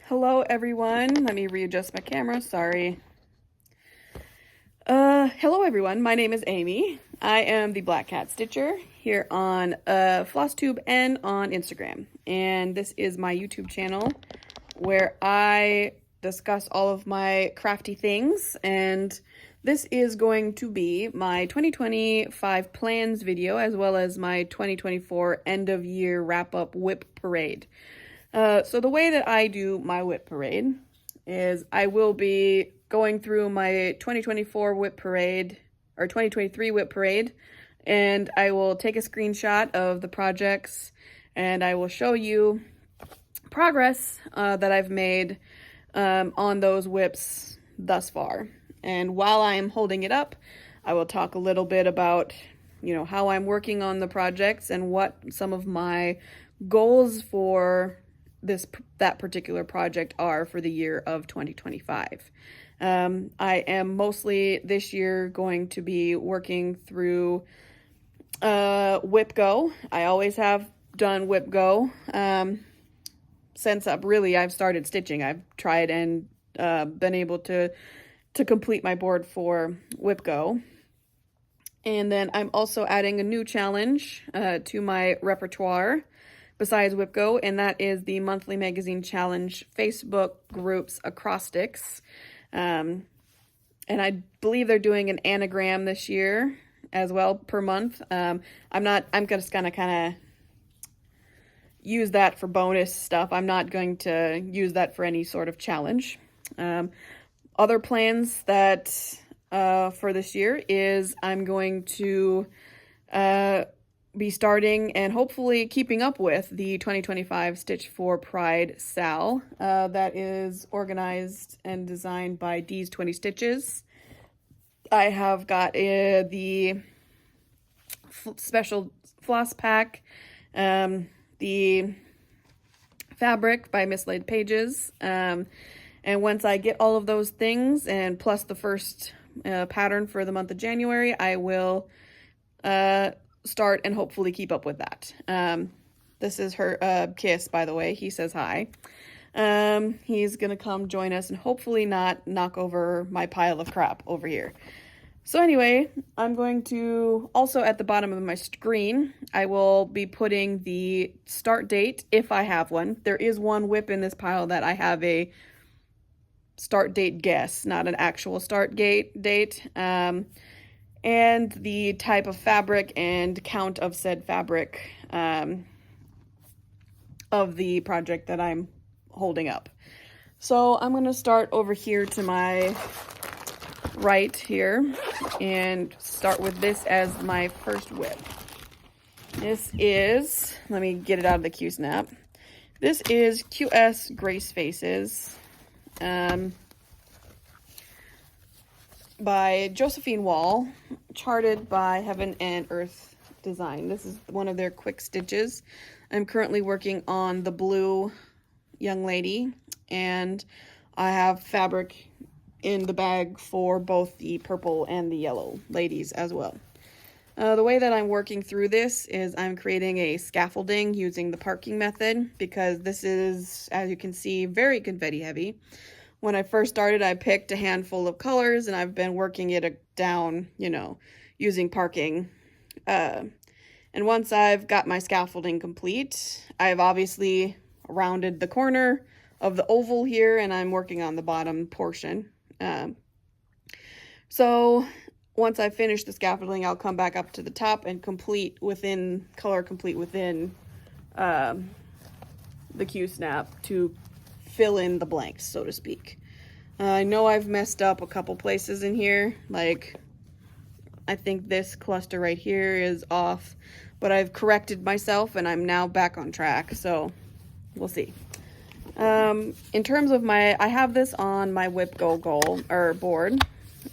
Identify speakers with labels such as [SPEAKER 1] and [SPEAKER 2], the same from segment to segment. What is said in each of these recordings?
[SPEAKER 1] Hello everyone. Let me readjust my camera, sorry. Hello everyone, my name is Aimee. I am the Black Cat Stitcher here on Flosstube and on Instagram. And this is my YouTube channel where I discuss all of my crafty things. And this is going to be my 2025 plans video as well as my 2024 end of year wrap up WIP parade. So the way that I do my WIP parade is I will be going through my 2024 WIP parade or 2023 WIP parade, and I will take a screenshot of the projects and I will show you progress that I've made on those WIPs thus far. And while I'm holding it up, I will talk a little bit about, how I'm working on the projects and what some of my goals for that particular project are for the year of 2025. I am mostly this year going to be working through WIP Go. I always have done WIP Go since I've started stitching. I've tried and been able to complete my board for WIP Go. And then I'm also adding a new challenge to my repertoire besides WIP Go, and that is the monthly magazine challenge Facebook groups acrostics. And I believe they're doing an anagram this year as well per month. I'm just gonna kind of use that for bonus stuff. I'm not going to use that for any sort of challenge. Other plans that for this year is I'm going to be starting and hopefully keeping up with the 2025 Stitch for Pride SAL that is organized and designed by D's 20 Stitches. I have got the special floss pack, the fabric by Mislaid Pages, and once I get all of those things and plus the first pattern for the month of January, I will start and hopefully keep up with that. This is her Kiss, by the way. He says hi. He's gonna come join us and hopefully not knock over my pile of crap over here. So anyway, I'm going to also at the bottom of my screen, I will be putting the start date if I have one. There is one WIP in this pile that I have a start date guess, not an actual start date. And the type of fabric and count of said fabric of the project that I'm holding up. So I'm going to start over here to my right here and start with this as my first WIP. This is, let me get it out of the Q-snap. This is QS Grace Faces. By Josephine Wall, charted by Heaven and Earth Design. This is one of their quick stitches. I'm currently working on the blue young lady, and I have fabric in the bag for both the purple and the yellow ladies as well. The way that I'm working through this is I'm creating a scaffolding using the parking method because this is, as you can see, very confetti heavy. When I first started, I picked a handful of colors and I've been working it down, using parking. And once I've got my scaffolding complete, I've obviously rounded the corner of the oval here and I'm working on the bottom portion. So once I finish the scaffolding, I'll come back up to the top and color complete within the Q-snap to fill in the blanks, so to speak. I know I've messed up a couple places in here, like I think this cluster right here is off, but I've corrected myself and I'm now back on track, so we'll see. In terms of I have this on my WIP Go board,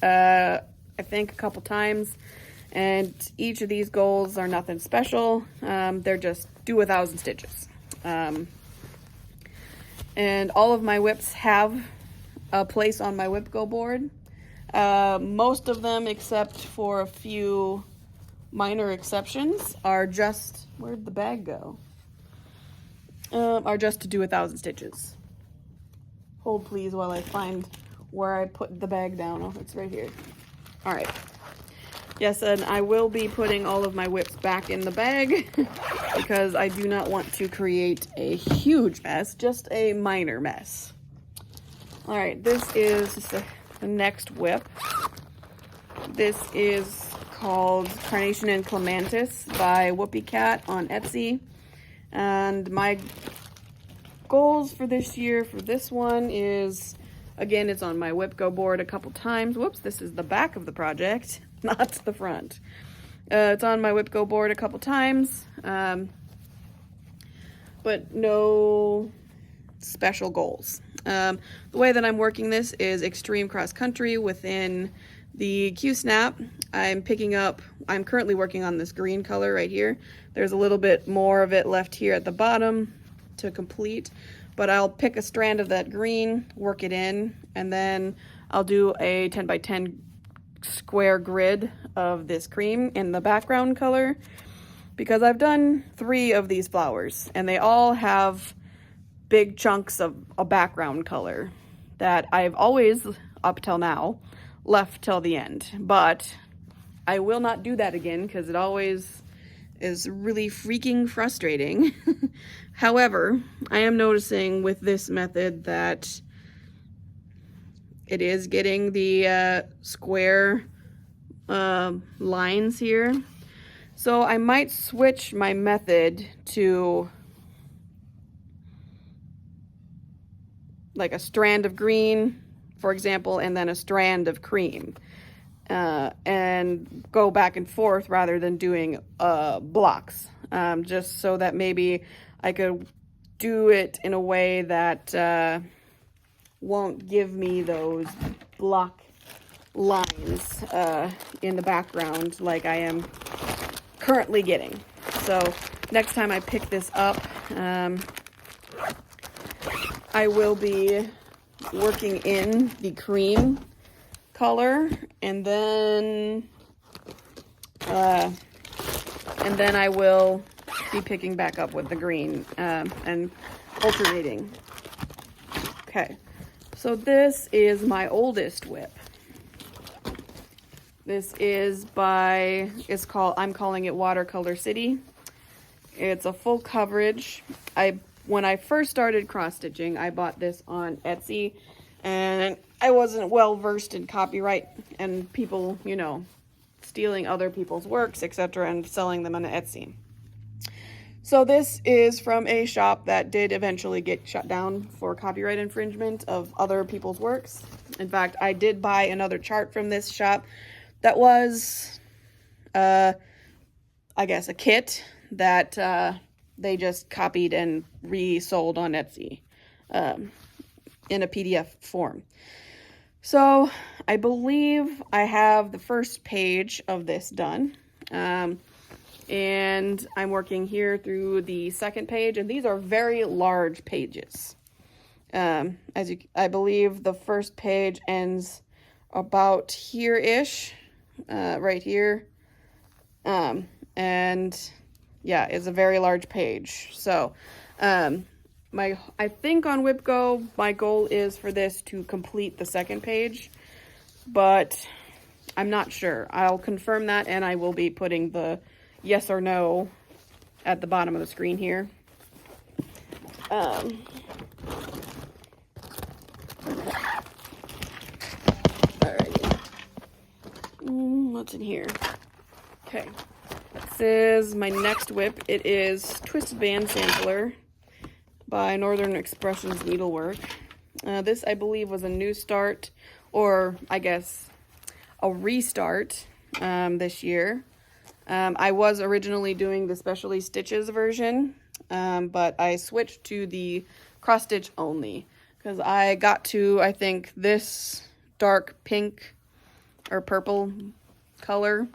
[SPEAKER 1] I think a couple times, and each of these goals are nothing special. They're just do 1,000 stitches. And all of my WIPs have a place on my WIP Go board. Most of them, except for a few minor exceptions, are just, where'd the bag go? Are just to do 1,000 stitches. Hold please while I find where I put the bag down. Oh, it's right here. All right. Yes, and I will be putting all of my WIPs back in the bag because I do not want to create a huge mess, just a minor mess. All right, this is the next WIP. This is called Carnation and Clemantis by Whoopicat on Etsy. And my goals for this year for this one is, again, it's on my WIP Go board a couple times. Whoops, this is the back of the project, not the front. It's on my WIP Go board a couple times, but no special goals. The way that I'm working this is extreme cross country within the Q-snap. I'm currently working on this green color right here. There's a little bit more of it left here at the bottom to complete, but I'll pick a strand of that green, work it in, and then I'll do a 10 by 10 square grid of this cream in the background color, because I've done 3 of these flowers and they all have big chunks of a background color that I've always, up till now, left till the end. But I will not do that again because it always is really freaking frustrating. However, I am noticing with this method that it is getting the square lines here. So I might switch my method to like a strand of green, for example, and then a strand of cream, and go back and forth rather than doing blocks, just so that maybe I could do it in a way that won't give me those block lines in the background like I am currently getting. So next time I pick this up, I will be working in the cream color, and then I will be picking back up with the green and alternating. Okay, so this is my oldest WIP. This is I'm calling it Watercolor City. It's a full coverage. When I first started cross-stitching, I bought this on Etsy, and I wasn't well versed in copyright and people, you know, stealing other people's works, etc., and selling them on Etsy. So this is from a shop that did eventually get shut down for copyright infringement of other people's works. In fact, I did buy another chart from this shop that was, I guess, a kit that they just copied and resold on Etsy in a PDF form. So I believe I have the first page of this done. And I'm working here through the second page, and these are very large pages. I believe the first page ends about here-ish, right here. And yeah, it's a very large page. So, I think on WIP Go, my goal is for this to complete the second page, but I'm not sure. I'll confirm that, and I will be putting the yes or no at the bottom of the screen here. Alrighty. What's in here? Okay. This is my next WIP. It is Twisted Band Sampler by Northern Expressions Needlework. This, I believe, was a new start, or I guess a restart this year. I was originally doing the Specialty Stitches version, but I switched to the cross stitch only because I got to, I think, this dark pink or purple color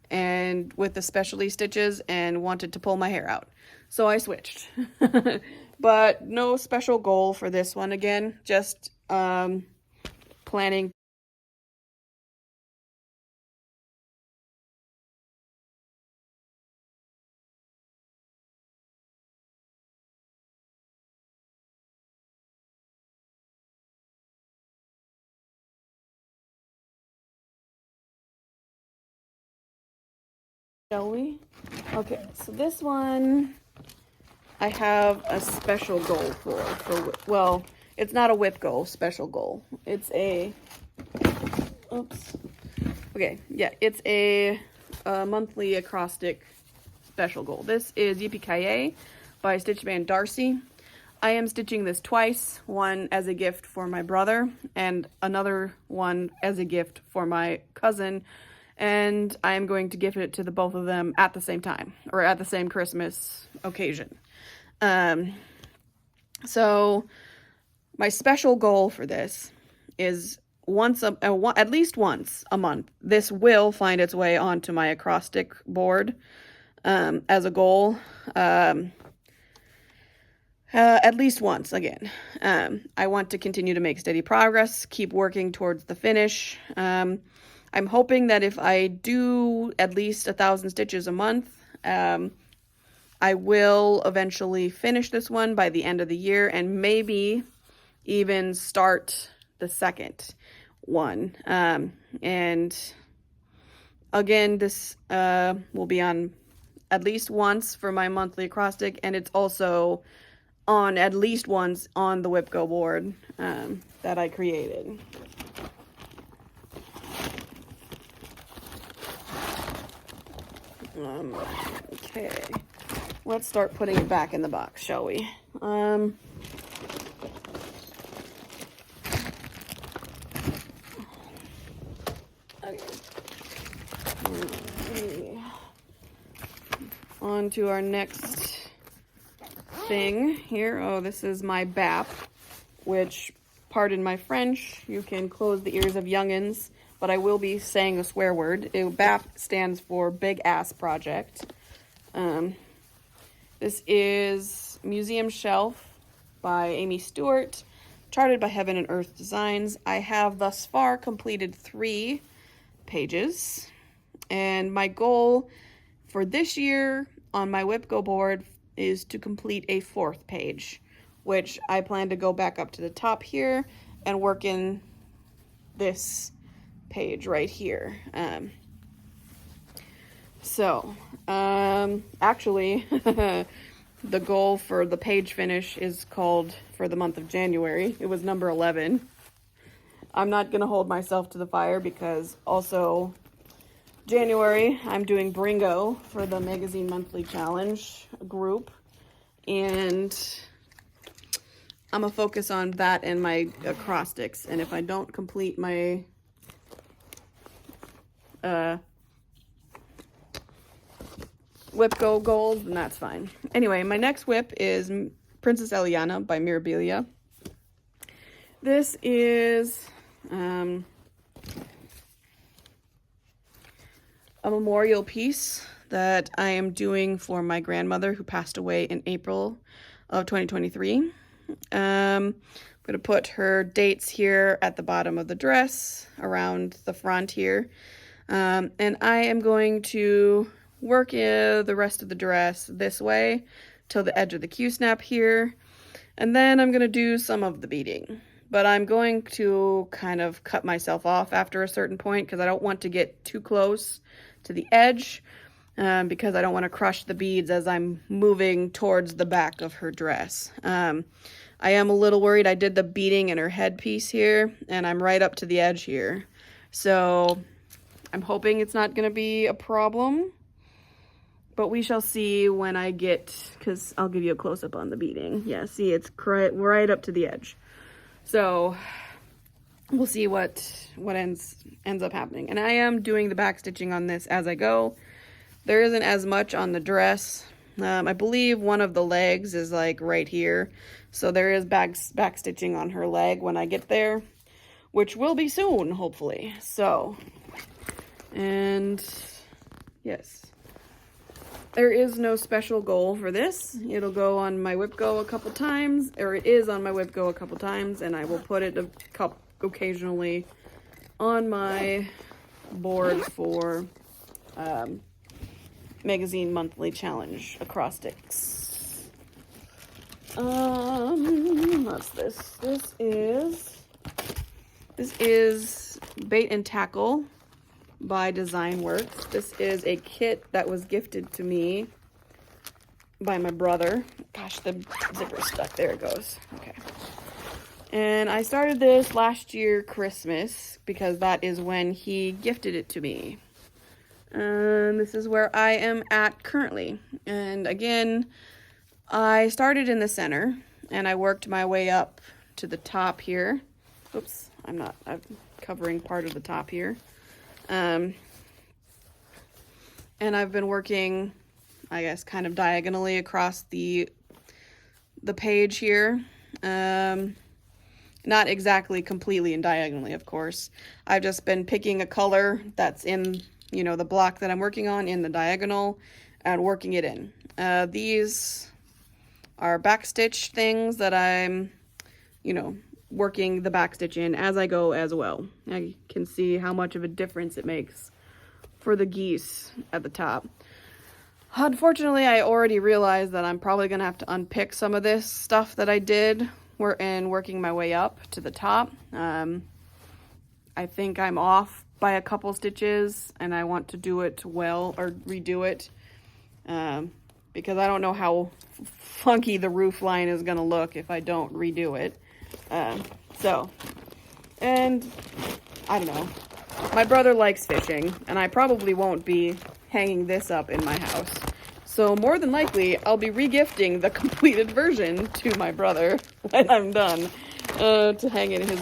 [SPEAKER 1] and with the specialty stitches and wanted to pull my hair out. So I switched. But no special goal for this one again, just planning Shall we? Okay, so this one I have a special goal for well, it's not a WIP goal, special goal. It's a, oops. Okay, yeah, it's a monthly acrostic special goal. This is Yipee by Stitch Band Darcy. I am stitching this twice, one as a gift for my brother and another one as a gift for my cousin. And I am going to gift it to the both of them at the same time, or at the same Christmas occasion. So my special goal for this is at least once a month. This will find its way onto my acrostic board as a goal. At least once again. I want to continue to make steady progress, keep working towards the finish. I'm hoping that if I do at least 1,000 stitches a month, I will eventually finish this one by the end of the year and maybe even start the second one. And again, this will be on at least once for my monthly acrostic, and it's also on at least once on the WIP Go board that I created. Okay, let's start putting it back in the box, shall we? Okay. On to our next thing here. Oh, this is my BAP, which, pardon my French, you can close the ears of youngins, but I will be saying a swear word. BAP stands for Big Ass Project. This is Museum Shelf by Aimee Stewart, charted by Heaven and Earth Designs. I have thus far completed 3 pages, and my goal for this year on my WIP Go board is to complete a 4th page, which I plan to go back up to the top here and work in this page right here. Actually, the goal for the page finish is called for the month of January. It was number 11. I'm not gonna hold myself to the fire because also January I'm doing Bringo for the Magazine Monthly Challenge group, and I'm gonna focus on that and my acrostics, and if I don't complete my WIP Go goals, then that's fine. Anyway, my next WIP is Princess Elliana by Mirabellia. This is a memorial piece that I am doing for my grandmother who passed away in April of 2023. I'm going to put her dates here at the bottom of the dress, around the front here. And I am going to work the rest of the dress this way till the edge of the Q-snap here. And then I'm going to do some of the beading. But I'm going to kind of cut myself off after a certain point because I don't want to get too close to the edge because I don't want to crush the beads as I'm moving towards the back of her dress. I am a little worried. I did the beading in her headpiece here, and I'm right up to the edge here. So I'm hoping it's not going to be a problem, but we shall see when I get, because I'll give you a close-up on the beading. Yeah, see, it's right up to the edge. So we'll see what ends up happening. And I am doing the back stitching on this as I go. There isn't as much on the dress. I believe one of the legs is like right here. So there is back stitching on her leg when I get there, which will be soon, hopefully. So, and yes, there is no special goal for this. It'll go on my WIP Go a couple times, or it is on my WIP Go a couple times, and I will put it occasionally on my board for Magazine Monthly Challenge acrostics. What's this? This is Bait and Tackle by Designworks. This is a kit that was gifted to me by my brother. Gosh, the zipper's stuck. There it goes. Okay. And I started this last year Christmas because that is when he gifted it to me. And this is where I am at currently. And again, I started in the center and I worked my way up to the top here. Oops, I'm covering part of the top here. And I've been working, I guess, kind of diagonally across the page here. Not exactly completely and diagonally, of course. I've just been picking a color that's in, you know, the block that I'm working on in the diagonal and working it in. These are backstitch things that I'm, you know, working the backstitch in as I go as well. I can see how much of a difference it makes for the geese at the top. Unfortunately, I already realized that I'm probably going to have to unpick some of this stuff that I did in working my way up to the top. I think I'm off by a couple stitches and I want to do it well, or redo it, because I don't know how funky the roof line is going to look if I don't redo it. And I don't know. My brother likes fishing and I probably won't be hanging this up in my house. So more than likely, I'll be regifting the completed version to my brother when I'm done, to hang in his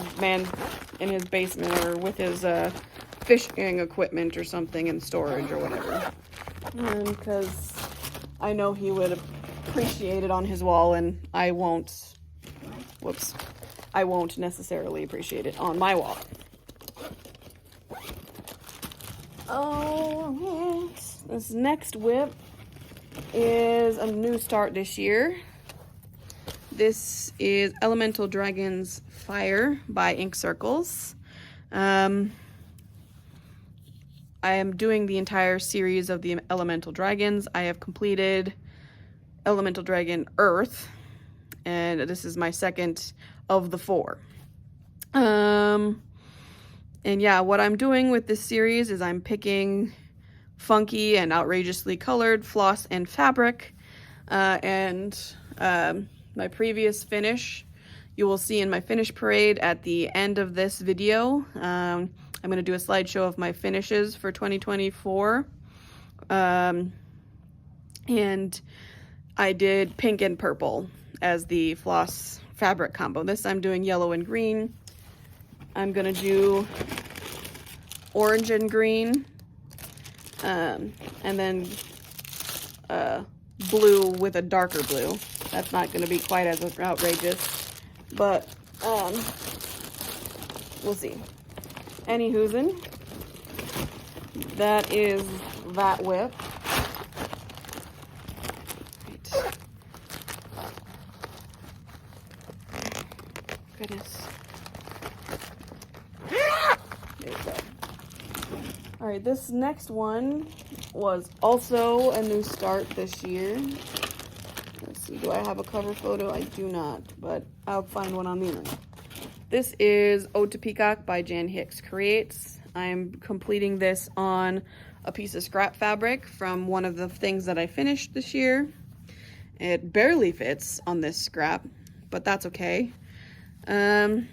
[SPEAKER 1] basement or with his fishing equipment or something in storage or whatever. Because I know he would appreciate it on his wall, and I won't necessarily appreciate it on my wall. Oh, this next WIP is a new start this year. This is Elemental Dragons Fire by Ink Circles. I am doing the entire series of the Elemental Dragons. I have completed Elemental Dragon Earth, and this is my second of the 4. And yeah, what I'm doing with this series is I'm picking funky and outrageously colored floss and fabric, and my previous finish you will see in my finish parade at the end of this video. I'm going to do a slideshow of my finishes for 2024, and I did pink and purple as the floss fabric combo. This I'm doing yellow and green. I'm going to do orange and green, and then blue with a darker blue. That's not going to be quite as outrageous, but we'll see. Anywhoozin', that is that WIP. Right. Goodness. There we go. Alright, this next one was also a new start this year. Let's see, do I have a cover photo? I do not, but I'll find one on the internet. This is Ode to Peacock by Jan Hicks Creates. I'm completing this on a piece of scrap fabric from one of the things that I finished this year. It barely fits on this scrap, but that's okay. I'm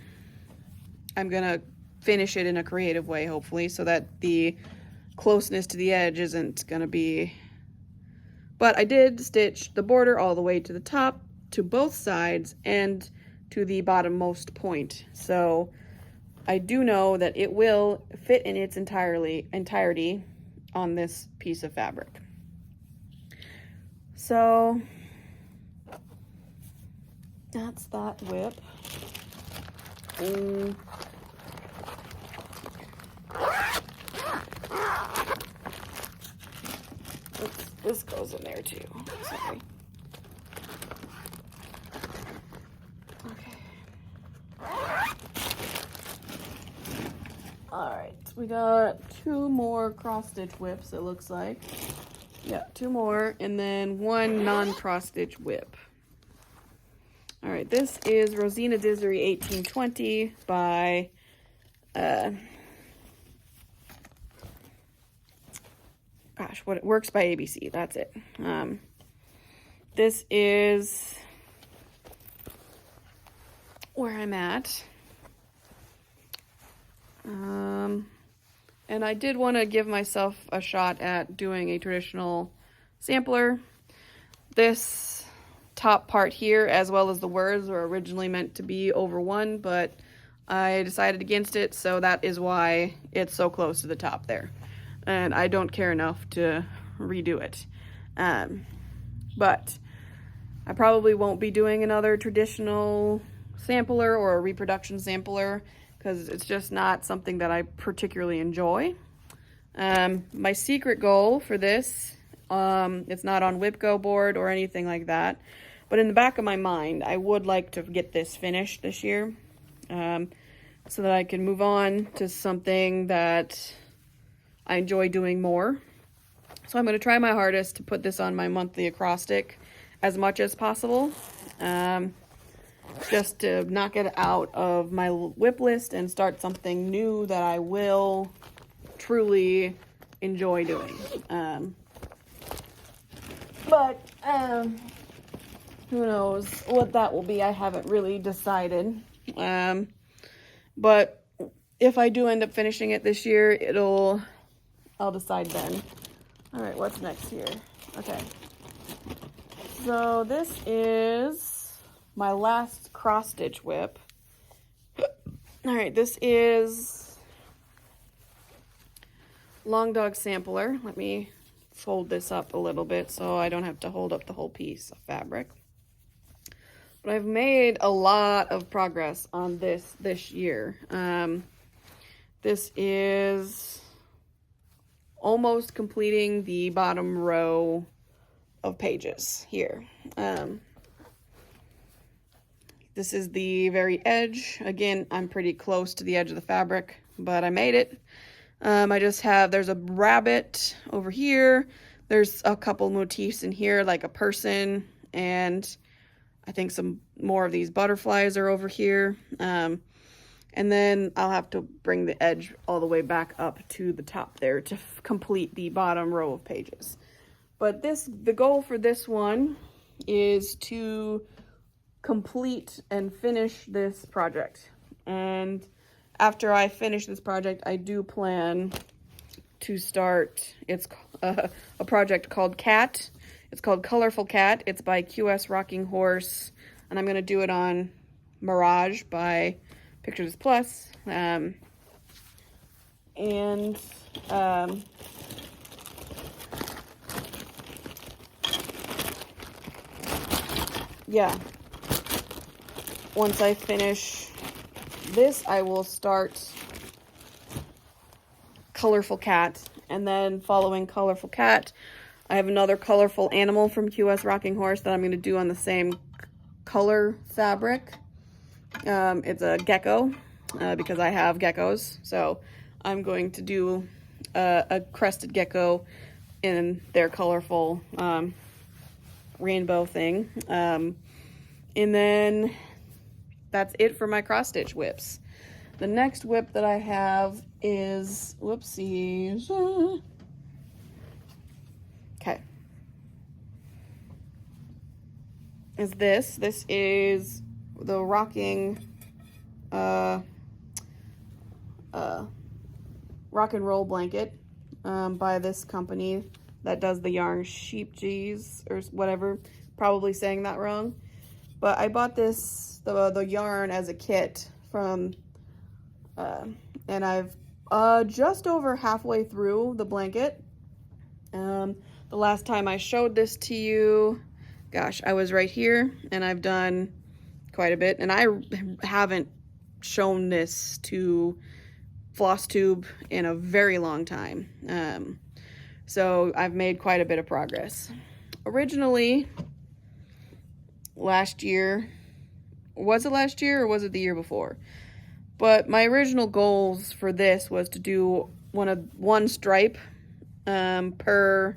[SPEAKER 1] gonna finish it in a creative way, hopefully, so that the closeness to the edge isn't gonna be... But I did stitch the border all the way to the top, to both sides, and to the bottommost point. So I do know that it will fit in its entirety on this piece of fabric. So that's that WIP. This goes in there too. Sorry. Okay. Alright, we got 2 more cross-stitch WIPs, it looks like. Yeah, 2 more, and then 1 non-cross-stitch WIP. Alright, this is Rosena Disery 1820 by gosh, what Works by ABC. That's it. This is where I'm at. And I did want to give myself a shot at doing a traditional sampler. This top part here, as well as the words, were originally meant to be over one, but I decided against it, so that is why it's so close to the top there. And I don't care enough to redo it. But I probably won't be doing another traditional sampler or a reproduction sampler, because it's just not something that I particularly enjoy. My secret goal for this, it's not on WIP Go board or anything like that, but in the back of my mind, I would like to get this finished this year, so that I can move on to something that I enjoy doing more. So I'm going to try my hardest to put this on my monthly acrostic as much as possible. Just to knock it out of my WIP list and start something new that I will truly enjoy doing. But who knows what that will be. I haven't really decided. But if I do end up finishing it this year, I'll decide then. All right, what's next here? Okay. So this is my last cross stitch WIP. All right, this is Long Dog Sampler. Let me fold this up a little bit so I don't have to hold up the whole piece of fabric. But I've made a lot of progress on this year. This is almost completing the bottom row of pages here. This is the very edge. Again, I'm pretty close to the edge of the fabric, but I made it. There's a rabbit over here. There's a couple motifs in here, like a person, and I think some more of these butterflies are over here. And then I'll have to bring the edge all the way back up to the top there to complete the bottom row of pages. But the goal for this one is to complete and finish this project. And after I finish this project, I do plan to start, it's a project called Cat. It's called Colorful Cat. It's by QS Rocking Horse, and I'm going to do it on Mirage by Pictures Plus. Yeah. Once I finish this, I will start Colorful Cat, and then following Colorful Cat, I have another colorful animal from QS Rocking Horse that I'm going to do on the same color fabric. It's a gecko, because I have geckos, so I'm going to do a crested gecko in their colorful rainbow thing. And then that's it for my cross stitch WIPs. The next WIP that I have is, whoopsies. Okay. Is this. This is the rocking, rock and roll blanket by this company that does the yarn Sheep G's or whatever. Probably saying that wrong. But I bought this, the yarn as a kit from, and I've just over halfway through the blanket. The last time I showed this to you, gosh, I was right here, and I've done quite a bit. And I haven't shown this to Flosstube in a very long time. So I've made quite a bit of progress. Originally, last year, was it last year or was it the year before? But my original goals for this was to do one stripe per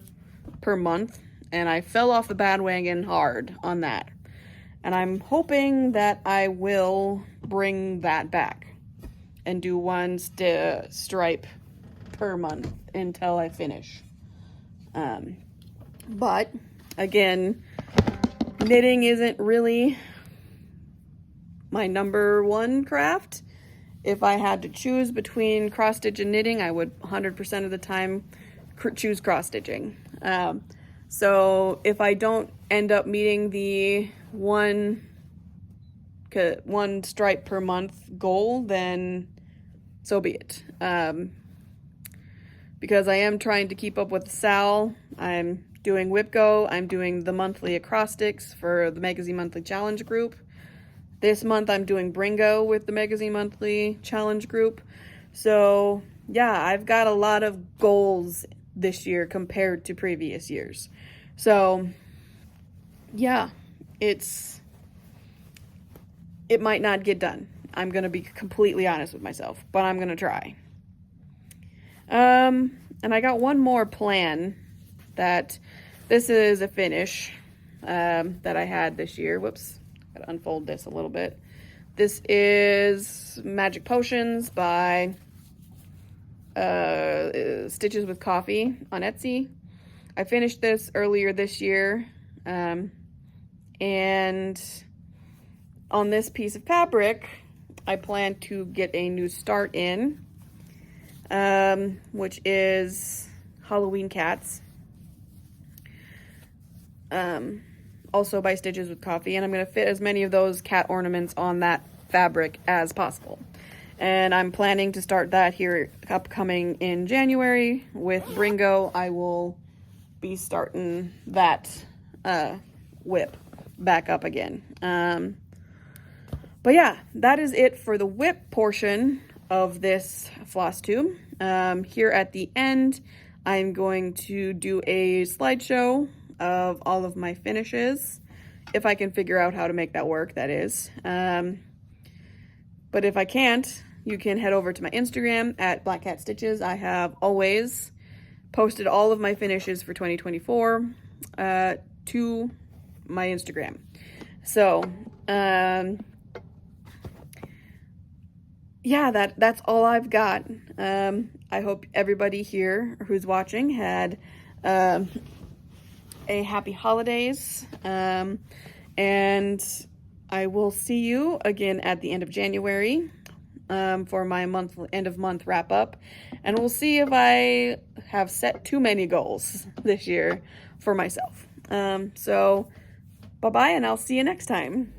[SPEAKER 1] month, and I fell off the bandwagon hard on that. And I'm hoping that I will bring that back and do one stripe per month until I finish. But again, knitting isn't really my number one craft. If I had to choose between cross stitch and knitting, I would 100% of the time choose cross stitching. So if I don't end up meeting the one stripe per month goal, then so be it. Because I am trying to keep up with Sal. I'm doing WIP Go. I'm doing the monthly acrostics for the Magazine Monthly Challenge group. This month I'm doing Bringo with the Magazine Monthly Challenge group. So yeah, I've got a lot of goals this year compared to previous years. So yeah, it might not get done. I'm going to be completely honest with myself, but I'm going to try. And I got one more plan that this is a finish that I had this year. Whoops, gotta unfold this a little bit. This is Magic Potions by Stitches with Coffee on Etsy. I finished this earlier this year, and on this piece of fabric, I plan to get a new start in, which is Halloween Cats, also by Stitches with Coffee, and I'm going to fit as many of those cat ornaments on that fabric as possible. And I'm planning to start that here upcoming in January. With Bringo, I will be starting that WIP back up again. But yeah, that is it for the WIP portion of this Flosstube. Here at the end, I'm going to do a slideshow of all of my finishes, if I can figure out how to make that work, that is. But if I can't, you can head over to my Instagram at Black Cat Stitches. I have always posted all of my finishes for 2024 to my Instagram. So, yeah, that's all I've got. I hope everybody here who's watching had a happy holidays, and I will see you again at the end of January for my end of month wrap up, and we'll see if I have set too many goals this year for myself. So bye bye, and I'll see you next time.